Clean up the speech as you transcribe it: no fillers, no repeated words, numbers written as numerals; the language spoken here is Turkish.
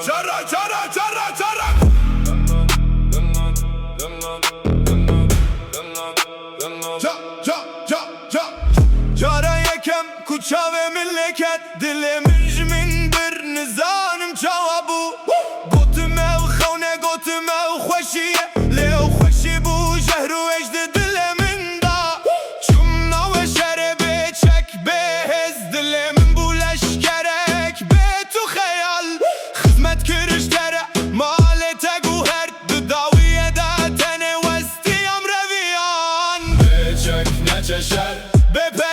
Çara çara çara çara. Çara yekem kuça ve milleket Dilimiz mindir nizanım çava bu Gotume u khone gotume u khoşiye Le u khoşi bu jehru ecdi dilimin da Çumna ve şerebe çek behez Dilimin bu leşkerek betu khayal Hizmet kürüştere malete guher Dudaviye da tene vesti amreviyan Beçek ne çeşer Bepe